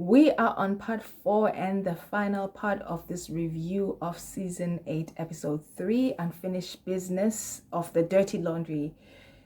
We are on part 4 and the final part of this review of season 8, episode 3, Unfinished Business of the Dirty Laundry.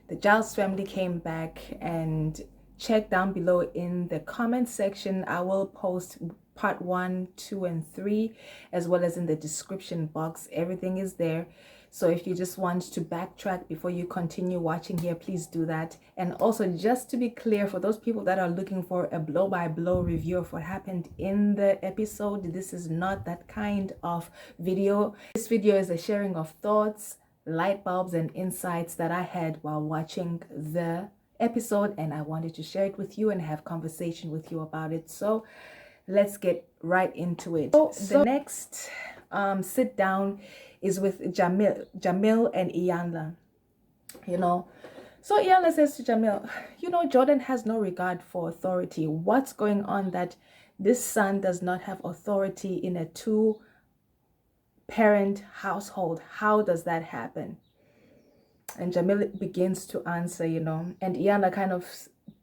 The Giles family came back, and check down below in the comment section. I will post part 1, 2, and 3, as well as in the description box. Everything is there. So if you just want to backtrack before you continue watching here, please do that. And also, just to be clear, for those people that are looking for a blow-by-blow review of what happened in the episode, this is not that kind of video. This video is a sharing of thoughts, light bulbs, and insights that I had while watching the episode, and I wanted to share it with you and have conversation with you about it. So let's get right into it. So the next sit down is with Jamil and Iyanla. So Iyanla says to Jamil, Jordan has no regard for authority. What's going on that this son does not have authority in a 2-parent household? How does that happen? And Jamil begins to answer, and Iyanla kind of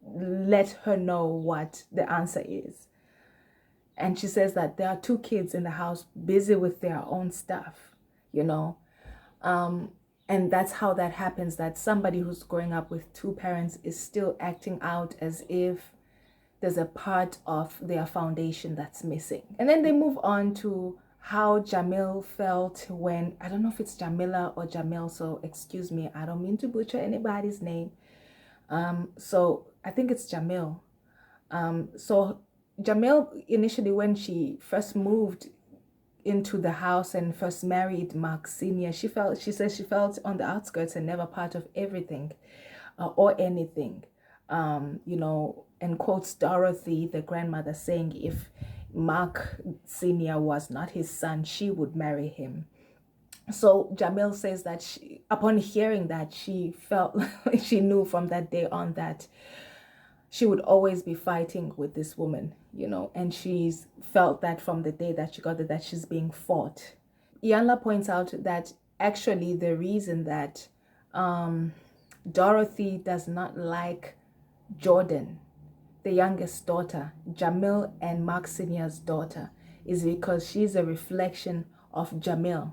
let her know what the answer is. And she says that there are 2 kids in the house busy with their own stuff, and that's how that happens, that somebody who's growing up with 2 parents is still acting out as if there's a part of their foundation that's missing. And then they move on to how Jamil felt when, I don't know if it's Jamila or Jamil, so excuse me, I don't mean to butcher anybody's name. So I think it's Jamil. So Jamil, initially when she first moved into the house and first married Mark Sr., she says she felt on the outskirts and never part of everything or anything. And quotes Dorothy, the grandmother, saying if Mark Sr. was not his son, she would marry him. So Jamil says that upon hearing that, she felt, she knew from that day on that she would always be fighting with this woman, and she's felt that from the day that she got it, that she's being fought. Iyanla points out that actually the reason that Dorothy does not like Jordan, the youngest daughter, Jamil and Mark Sr.'s daughter, is because she's a reflection of Jamil.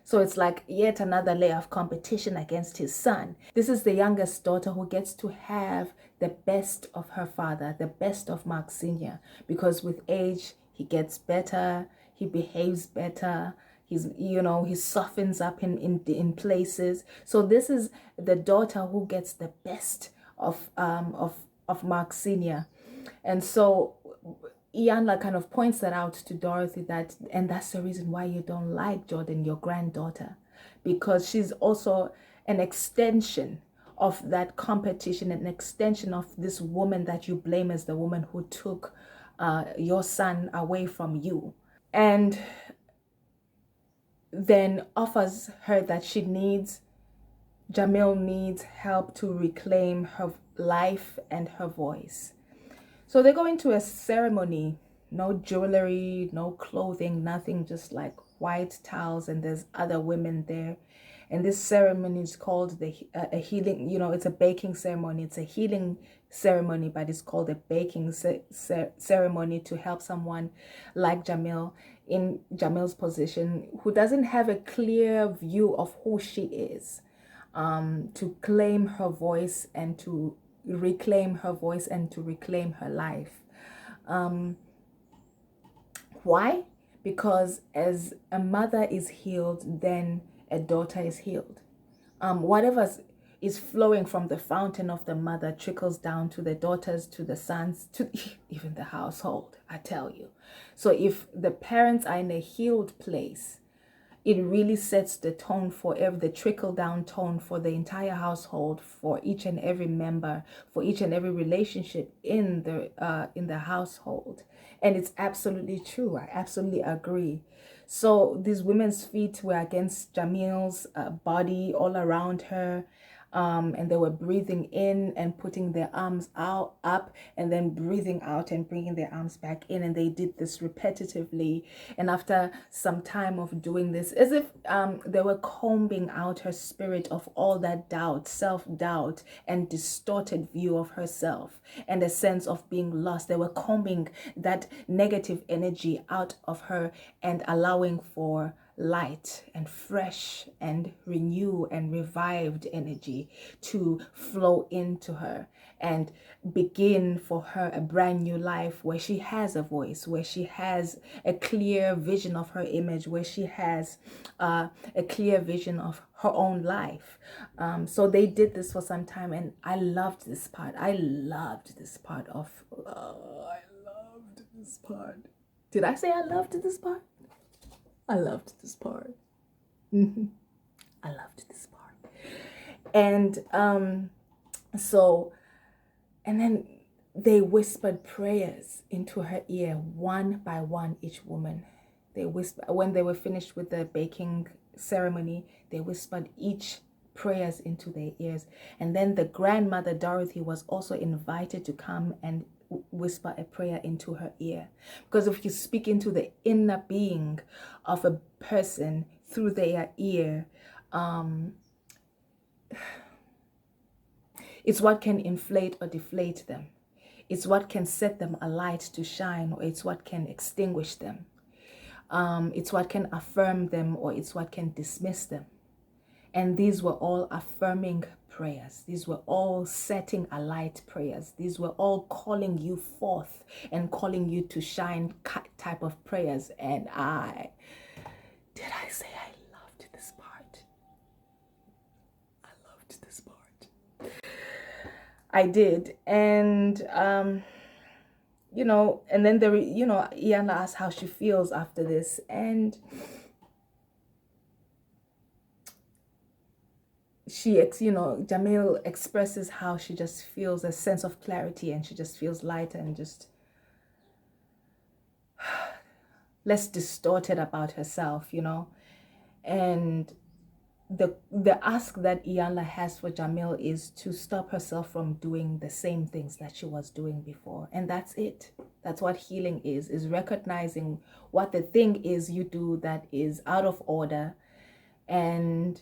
So it's like yet another layer of competition against his son. This is the youngest daughter who gets to have the best of her father, the best of Mark Sr., because with age, he gets better, he behaves better, he softens up in places. So this is the daughter who gets the best of Mark Sr. And so Iyanla kind of points that out to Dorothy, and that's the reason why you don't like Jordan, your granddaughter, because she's also an extension of that competition, an extension of this woman that you blame as the woman who took your son away from you, and then offers her that Jamil needs help to reclaim her life and her voice. So they go into a ceremony, no jewelry, no clothing, nothing, just like white towels, and there's other women there. And this ceremony is called a healing, it's a baking ceremony. It's a healing ceremony, but it's called a baking ceremony to help someone like Jamil, in Jamil's position, who doesn't have a clear view of who she is, to claim her voice and to reclaim her voice and to reclaim her life. Why? Because as a mother is healed, then a daughter is healed. Whatever is flowing from the fountain of the mother trickles down to the daughters, to the sons, to even the household, I tell you. So if the parents are in a healed place, it really sets the tone for the trickle-down tone for the entire household, for each and every member, for each and every relationship in the household. And it's absolutely true. I absolutely agree. So these women's feet were against Jamil's body, all around her. and they were breathing in and putting their arms out up, and then breathing out and bringing their arms back in, and they did this repetitively. And after some time of doing this, as if they were combing out her spirit of all that doubt, self-doubt, and distorted view of herself, and a sense of being lost. They were combing that negative energy out of her and allowing for light and fresh and renew and revived energy to flow into her and begin for her a brand new life, where she has a voice, where she has a clear vision of her image, where she has a clear vision of her own life. So they did this for some time, and I loved this part. I loved this part. Did I say I loved this part? I loved this part. I loved this part. And and then they whispered prayers into her ear, one by one, each woman. They whispered, when they were finished with the baking ceremony, they whispered each prayers into their ears. And then the grandmother Dorothy was also invited to come and whisper a prayer into her ear. Because if you speak into the inner being of a person through their ear, it's what can inflate or deflate them. It's what can set them alight to shine, or it's what can extinguish them. It's what can affirm them, or it's what can dismiss them. And these were all affirming prayers. These were all setting alight prayers. These were all calling you forth and calling you to shine type of prayers. And I say I loved this part? I loved this part. I did. And, you know, and then Iyanla asked how she feels after this. And Jamil expresses how she just feels a sense of clarity, and she just feels lighter and just less distorted about herself, And the ask that Iyanla has for Jamil is to stop herself from doing the same things that she was doing before. And that's it. That's what healing is recognizing what the thing is you do that is out of order, and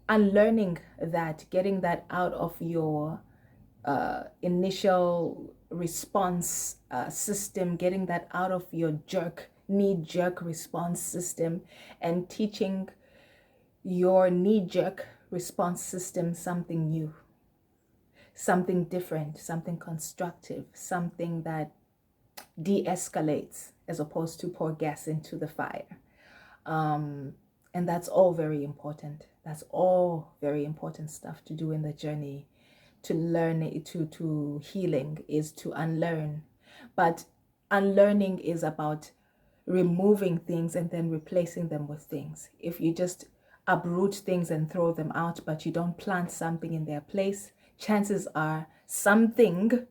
unlearning that, getting that out of your initial response system, getting that out of your knee-jerk response system, and teaching your knee-jerk response system something new, something different, something constructive, something that de-escalates as opposed to pour gas into the fire. And that's all very important. That's all very important stuff to do in the journey to learn it, to healing, is to unlearn. But unlearning is about removing things and then replacing them with things. If you just uproot things and throw them out, but you don't plant something in their place, chances are something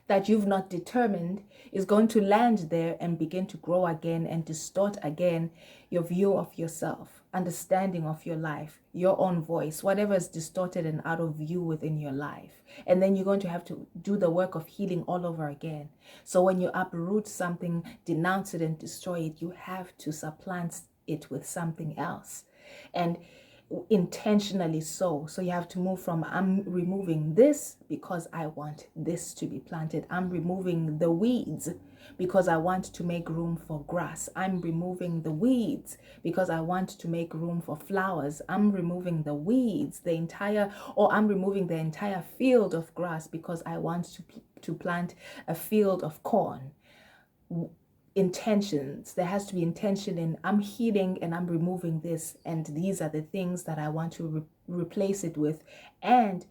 that you've not determined is going to land there and begin to grow again and distort again your view of yourself, understanding of your life, your own voice, whatever is distorted and out of view within your life. And then you're going to have to do the work of healing all over again. So when you uproot something, denounce it and destroy it, you have to supplant it with something else. And intentionally so you have to move from, I'm removing this because I want this to be planted. I'm removing the weeds because I want to make room for grass. I'm removing the weeds because I want to make room for flowers. I'm removing the weeds, I'm removing the entire field of grass because I want to plant a field of corn. Intentions. There has to be intention in, I'm healing and I'm removing this, and these are the things that I want to replace it with. And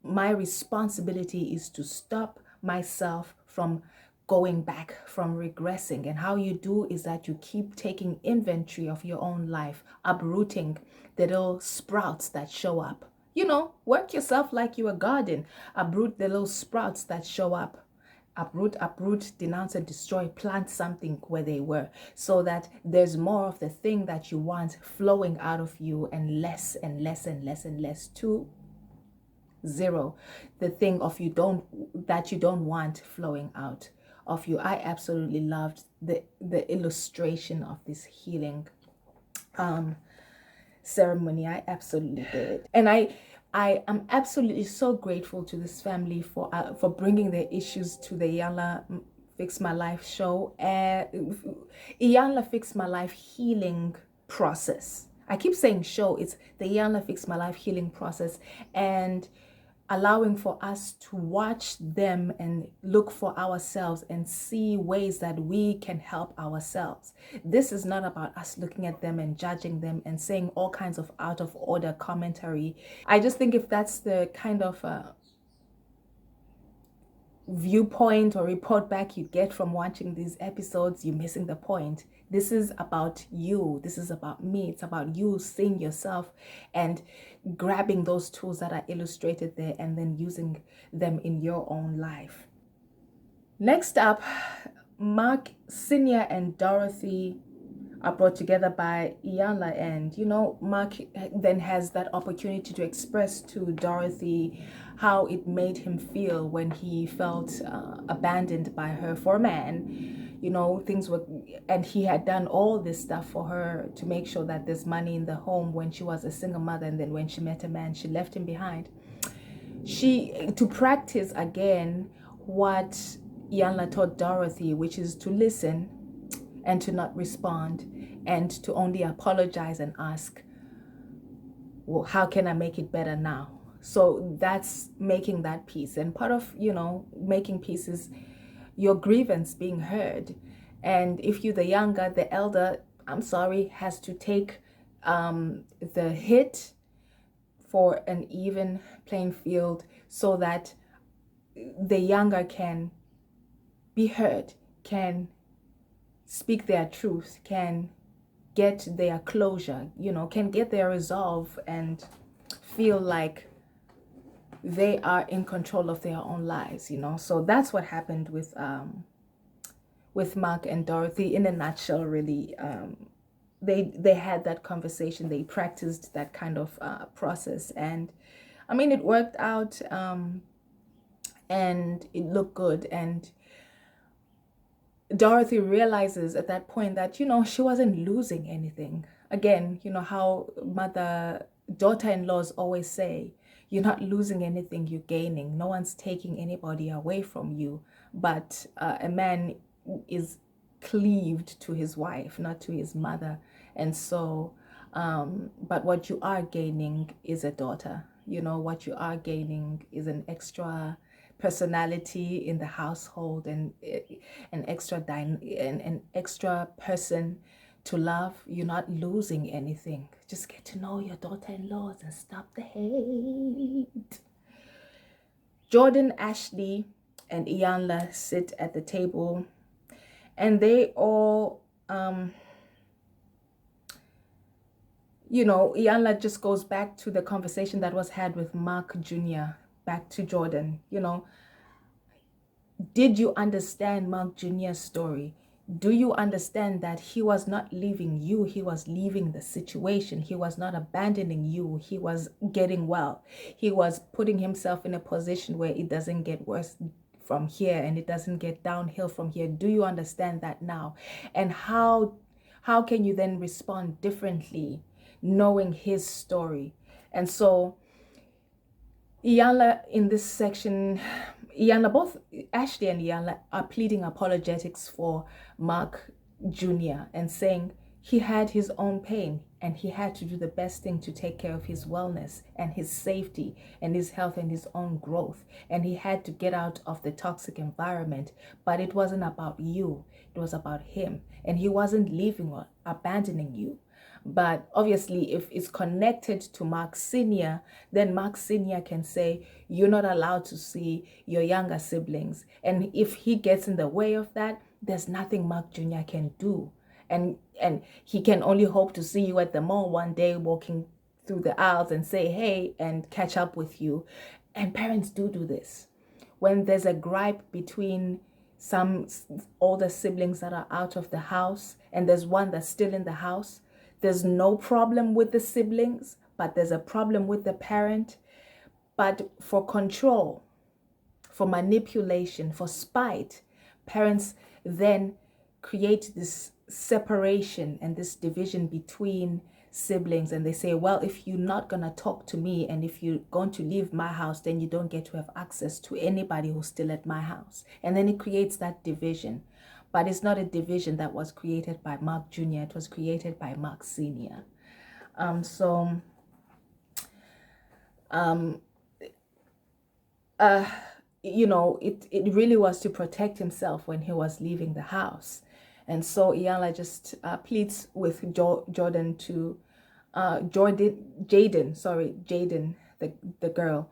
my responsibility is to stop myself from going back, from regressing. And how you do is that you keep taking inventory of your own life, uprooting the little sprouts that show up. Work yourself like you're a garden. Uproot the little sprouts that show up. uproot, denounce and destroy, plant something where they were, so that there's more of the thing that you want flowing out of you, and less and less and less and less, to zero, the thing of you don't want flowing out of you. I absolutely loved the illustration of this healing ceremony. I absolutely did. And I am absolutely so grateful to this family for bringing their issues to the Iyanla Fix My Life show. Iyanla Fix My Life healing process. I keep saying show. It's the Iyanla Fix My Life healing process, and allowing for us to watch them and look for ourselves and see ways that we can help ourselves. This is not about us looking at them and judging them and saying all kinds of out of order commentary. I just think if that's the kind of viewpoint or report back you get from watching these episodes, you're missing the point. This is about you. This is about me. It's about you seeing yourself and grabbing those tools that are illustrated there and then using them in your own life. Next up, Mark Senior and Dorothy are brought together by Iyanla, and Mark then has that opportunity to express to Dorothy how it made him feel when he felt abandoned by her for a man. Things were, and he had done all this stuff for her to make sure that there's money in the home when she was a single mother, and then when she met a man, she left him behind. To practice again what Iyanla taught Dorothy, which is to listen and to not respond, and to only apologize and ask, well, how can I make it better now? So that's making that peace. And part of, making peace is your grievance being heard. And if you're the younger, the elder, I'm sorry, has to take the hit for an even playing field, so that the younger can be heard, can speak their truth, can get their closure, can get their resolve and feel like they are in control of their own lives, So that's what happened with Mark and Dorothy in a nutshell, really. They had that conversation, they practiced that kind of process, and I mean, it worked out, and it looked good. And Dorothy realizes at that point that, she wasn't losing anything. Again, how daughter-in-laws always say, you're not losing anything, you're gaining. No one's taking anybody away from you. But a man is cleaved to his wife, not to his mother. And so, but what you are gaining is a daughter. What you are gaining is an extra personality in the household, and an extra person to love. You're not losing anything. Just get to know your daughter-in-laws and stop the hate. Jordan, Ashley, and Iyanla sit at the table, and they all Iyanla just goes back to the conversation that was had with Mark Jr., back to Jordan. Did you understand Mark Jr.'s story? Do you understand that he was not leaving you? He was leaving the situation. He was not abandoning you. He was getting well. He was putting himself in a position where it doesn't get worse from here and it doesn't get downhill from here. Do you understand that now? And how can you then respond differently knowing his story? And so Iyanla, in this section, both Ashley and Iyanla are pleading apologetics for Mark Jr. and saying he had his own pain and he had to do the best thing to take care of his wellness and his safety and his health and his own growth. And he had to get out of the toxic environment. But it wasn't about you. It was about him. And he wasn't leaving or abandoning you. But obviously, if it's connected to Mark Sr., then Mark Sr. can say, you're not allowed to see your younger siblings. And if he gets in the way of that, there's nothing Mark Jr. can do. And he can only hope to see you at the mall one day walking through the aisles and say, hey, and catch up with you. And parents do this. when there's a gripe between some older siblings that are out of the house and there's one that's still in the house, there's no problem with the siblings, but there's a problem with the parent. But for control, for manipulation, for spite, parents then create this separation and this division between siblings, and they say, well, if you're not going to talk to me and if you're going to leave my house, then you don't get to have access to anybody who's still at my house. And then it creates that division. But it's not a division that was created by Mark Jr., it was created by Mark Sr. You know, it really was to protect himself when he was leaving the house. And so Iyanla just pleads with Jaden, the girl,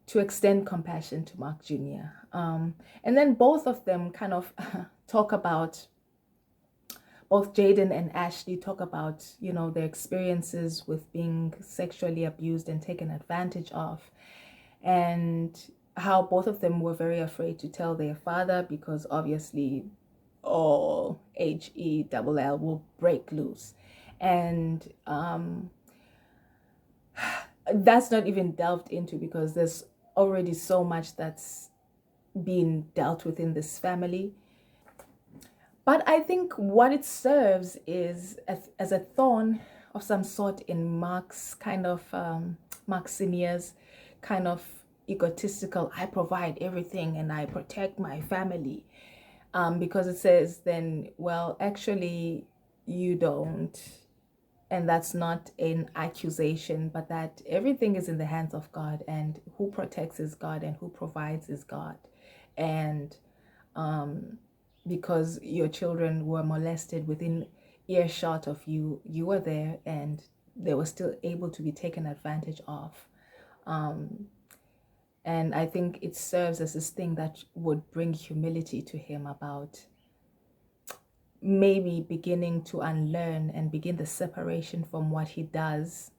to extend compassion to Mark Jr. And then both of them kind of talk about, both Jaden and Ashley talk about, you know, their experiences with being sexually abused and taken advantage of, and how both of them were very afraid to tell their father because obviously all HELL will break loose. And that's not even delved into because there's already so much that's being dealt with in this family. But I think what it serves is as a thorn of some sort in Mark's kind of, Mark Sr.'s kind of egotistical, I provide everything and I protect my family. Because it says then, well, actually you don't. And that's not an accusation, but that everything is in the hands of God, and who protects is God and who provides is God. And because your children were molested within earshot of you, you were there and they were still able to be taken advantage of. And I think it serves as this thing that would bring humility to him about maybe beginning to unlearn and begin the separation from what he does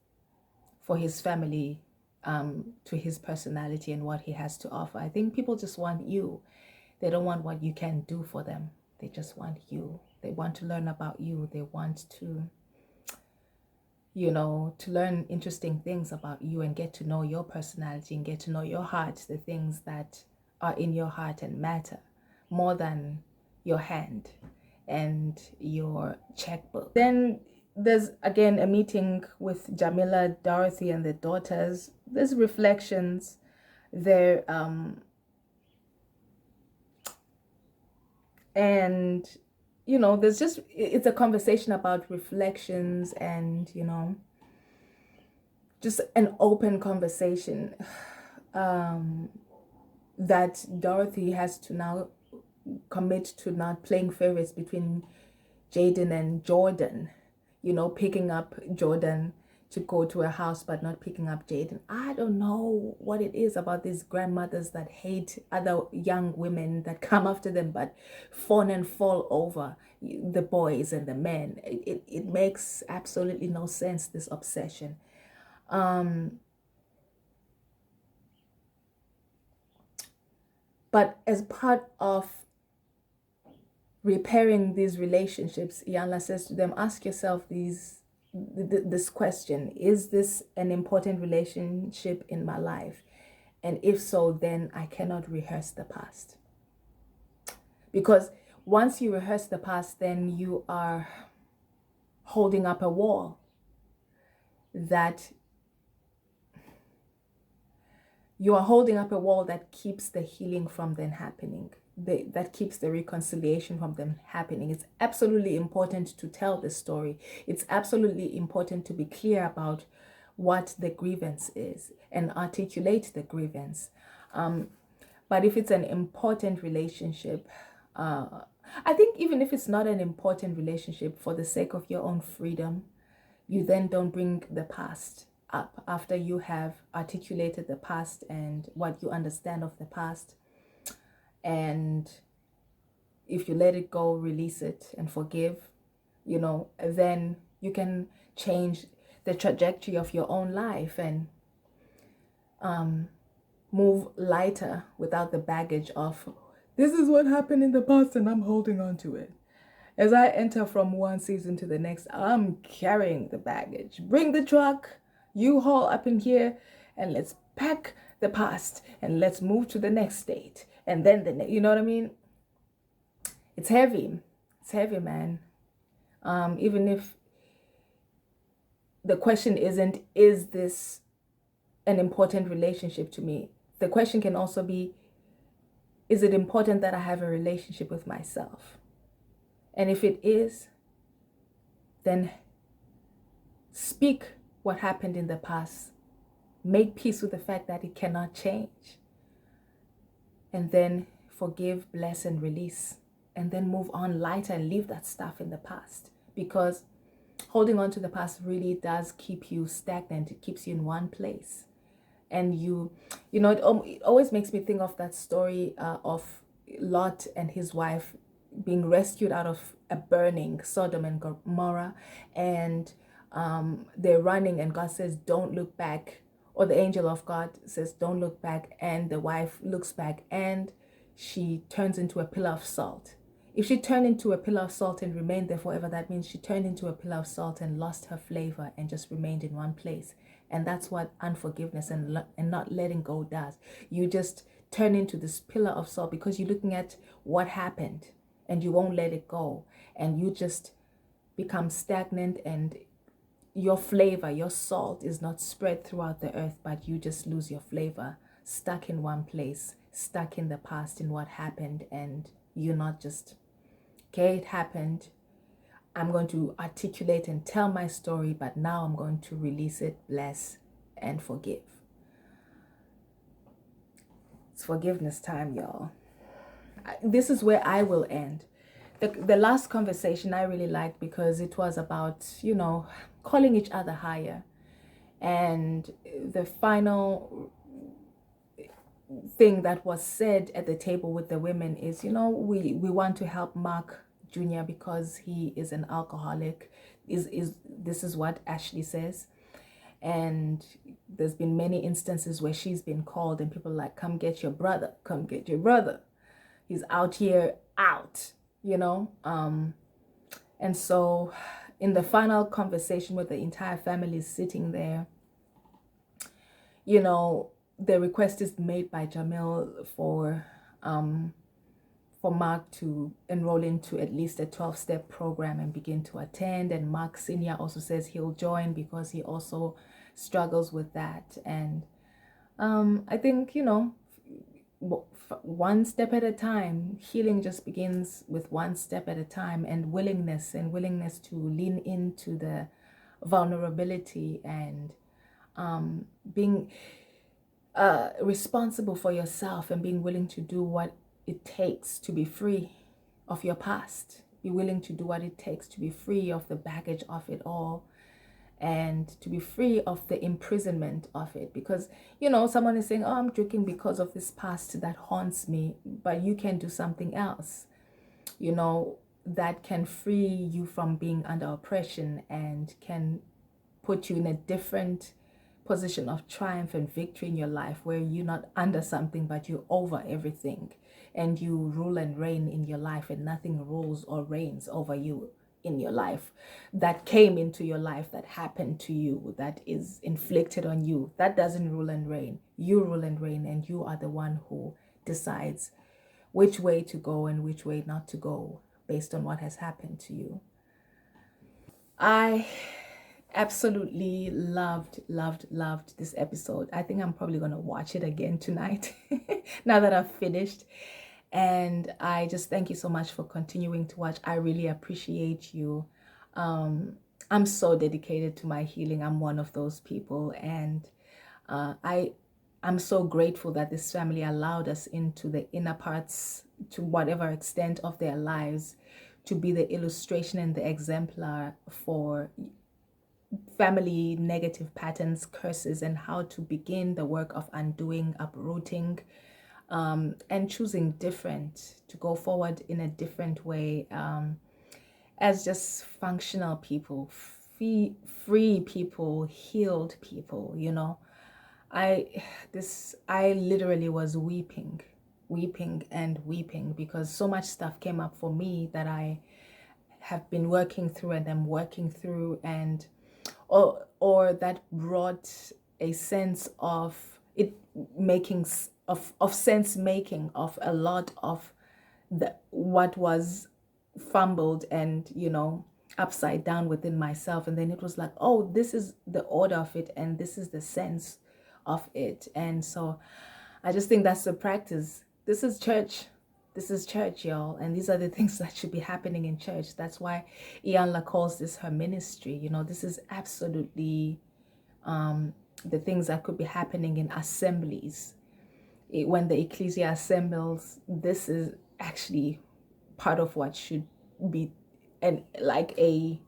for his family to his personality and what he has to offer. I think people just want you. They don't want what you can do for them. They just want you. They want to learn about you. They want to, you know, to learn interesting things about you and get to know your personality and get to know your heart, the things that are in your heart and matter more than your hand and your checkbook. Then there's again a meeting with Jamila, Dorothy, and the daughters. There's reflections there, and you know, there's just, it's a conversation about reflections and, you know, just an open conversation that Dorothy has to now commit to not playing favorites between Jaden and Jordan, you know, picking up Jordan to go to a house but not picking up Jaden. I don't know what it is about these grandmothers that hate other young women that come after them but fawn and fall over the boys and the men. It makes absolutely no sense, this obsession. But as part of repairing these relationships, Iyanla says to them, ask yourself this question: is this an important relationship in my life? And if so, then I cannot rehearse the past. Because once you rehearse the past, then you are holding up a wall that keeps the healing from then happening, that keeps the reconciliation from them happening. It's absolutely important to tell the story. It's absolutely important to be clear about what the grievance is and articulate the grievance. But if it's an important relationship, I think even if it's not an important relationship, for the sake of your own freedom, you then don't bring the past up after you have articulated the past and what you understand of the past. And if you let it go, release it and forgive, you know, then you can change the trajectory of your own life. And move lighter without the baggage of, this is what happened in the past and I'm holding on to it. As I enter from one season to the next, I'm carrying the baggage. Bring the truck, you haul up in here, and let's pack the past and let's move to the next state. And then you know what I mean? It's heavy. It's heavy, man. Even if the question isn't, is this an important relationship to me? The question can also be, is it important that I have a relationship with myself? And if it is, then speak what happened in the past. Make peace with the fact that it cannot change. And then forgive, bless, and release. And then move on lighter and leave that stuff in the past. Because holding on to the past really does keep you stagnant. It keeps you in one place. And you know, it always makes me think of that story of Lot and his wife being rescued out of a burning Sodom and Gomorrah, and they're running, and God says, don't look back, or the angel of God says, don't look back, and the wife looks back and she turns into a pillar of salt. If she turned into a pillar of salt and remained there forever, that means she turned into a pillar of salt and lost her flavor and just remained in one place. And that's what unforgiveness and not letting go does. You just turn into this pillar of salt because you're looking at what happened and you won't let it go. And you just become stagnant, and your flavor, your salt is not spread throughout the earth, but you just lose your flavor, stuck in one place, stuck in the past, in what happened. And you're not just, okay, it happened, I'm going to articulate and tell my story, but now I'm going to release it, bless, and forgive. It's forgiveness time, y'all. This is where I will end. The last conversation I really liked because it was about, you know, calling each other higher. And the final thing that was said at the table with the women is, you know, we want to help Mark Jr. because he is an alcoholic. This is what Ashley says. And there's been many instances where she's been called and people are like, come get your brother, come get your brother. He's out here, out, you know. And so in the final conversation with the entire family sitting there, you know, the request is made by Jamil for Mark to enroll into at least a 12-step program and begin to attend. And Mark Sr. also says he'll join because he also struggles with that. And I think, you know, one step at a time, healing just begins with one step at a time, and willingness to lean into the vulnerability and being responsible for yourself and being willing to do what it takes to be free of your past. Be willing to do what it takes to be free of the baggage of it all and to be free of the imprisonment of it. Because, you know, someone is saying, oh, I'm drinking because of this past that haunts me, but you can do something else, you know, that can free you from being under oppression and can put you in a different position of triumph and victory in your life, where you're not under something but you're over everything, and you rule and reign in your life, and nothing rules or reigns over you in your life that came into your life, that happened to you, that is inflicted on you. That doesn't rule and reign. You rule and reign, and you are the one who decides which way to go and which way not to go based on what has happened to you. I absolutely loved this episode. I think I'm probably going to watch it again tonight now that I've finished. And I just thank you so much for continuing to watch. I really appreciate you. I'm so dedicated to my healing. I'm one of those people. And I'm so grateful that this family allowed us into the inner parts, to whatever extent of their lives, to be the illustration and the exemplar for family negative patterns, curses, and how to begin the work of undoing, uprooting, and choosing different, to go forward in a different way, as just functional people, free people, healed people, you know. I literally was weeping and weeping, because so much stuff came up for me that I have been working through and am working through, and or that brought a sense of it making of sense making of a lot of what was fumbled and, you know, upside down within myself. And then it was like, oh, this is the order of it, and this is the sense of it. And so I just think that's the practice. This is church. This is church, y'all. And these are the things that should be happening in church. That's why Iyanla calls this her ministry. You know, this is absolutely the things that could be happening in assemblies. When the ecclesia assembles, this is actually part of what should be, and like a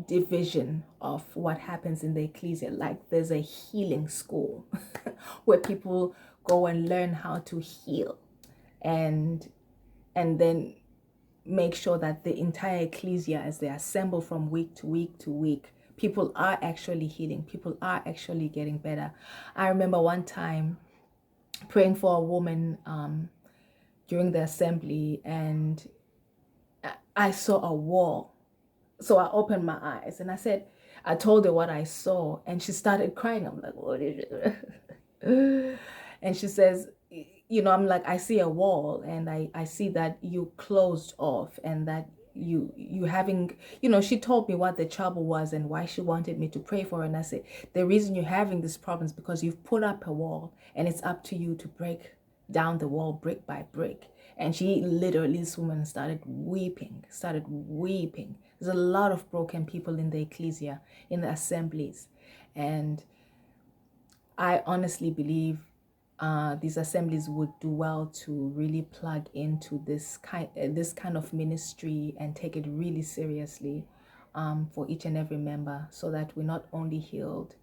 division of what happens in the ecclesia. Like there's a healing school where people go and learn how to heal, and then make sure that the entire ecclesia, as they assemble from week to week to week, people are actually healing, people are actually getting better. I remember one time praying for a woman during the assembly, and I saw a wall. So I opened my eyes and I told her what I saw, and she started crying. I'm like, what is it? And she says, you know, I'm like, I see a wall, and I see that you closed off, and that you having, you know, she told me what the trouble was and why she wanted me to pray for her. And I said, the reason you're having this problem is because you've put up a wall, and it's up to you to break down the wall brick by brick. And she literally, this woman started weeping. There's a lot of broken people in the ecclesia, in the assemblies. And I honestly believe these assemblies would do well to really plug into this kind of ministry and take it really seriously for each and every member, so that we're not only healed,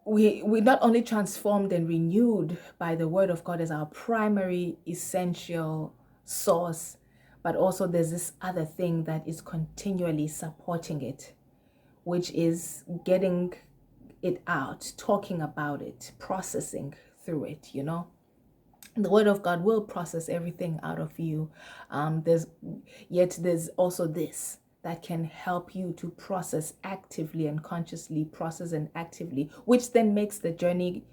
we're not only transformed and renewed by the word of God as our primary essential source, but also there's this other thing that is continually supporting it, which is getting it out, talking about it, processing through it. You know, the word of God will process everything out of you. There's also this that can help you to process actively and consciously, process and actively, which then makes the journey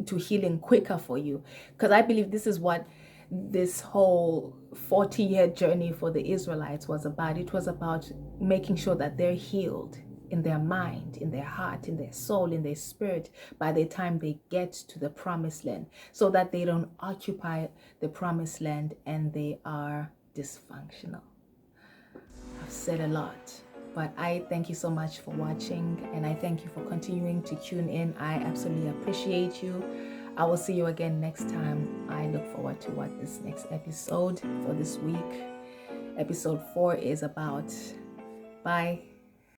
to healing quicker for you. Because I believe this is what this whole 40-year journey for the Israelites was about. It was about making sure that they're healed in their mind, in their heart, in their soul, in their spirit by the time they get to the promised land, so that they don't occupy the promised land and they are dysfunctional. I've said a lot, but I thank you so much for watching, and I thank you for continuing to tune in. I absolutely appreciate you. I will see you again next time. I look forward to what this next episode for this week, episode 4, is about. Bye.